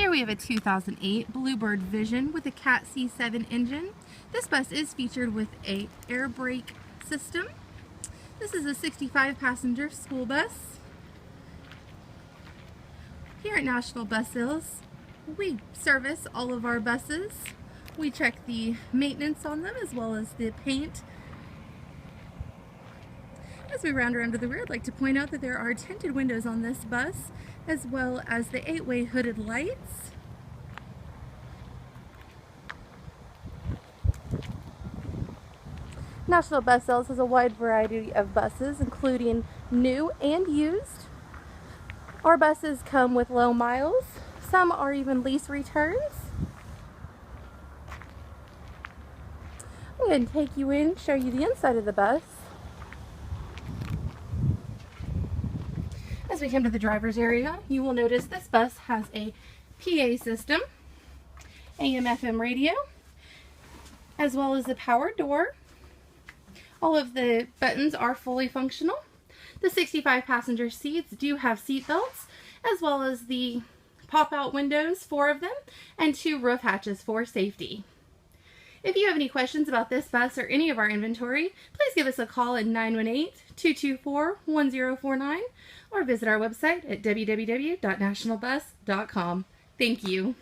Here we have a 2008 Bluebird Vision with a Cat C7 engine. This bus is featured with a air brake system. This is a 65-passenger school bus. Here at National Bus Sales, we service all of our buses. We check the maintenance on them as well as the paint. As we round around to the rear, I'd like to point out that there are tinted windows on this bus, as well as the 8-way hooded lights. National Bus Sales has a wide variety of buses, including new and used. Our buses come with low miles. Some are even lease returns. I'm going to take you in, show you the inside of the bus. As we come to the driver's area, you will notice this bus has a PA system, AM/FM radio, as well as the power door. All of the buttons are fully functional. The 65-passenger seats do have seat belts, as well as the pop-out windows, 4 of them, and 2 roof hatches for safety. If you have any questions about this bus or any of our inventory, please give us a call at 918-224-1049 or visit our website at www.nationalbus.com. Thank you.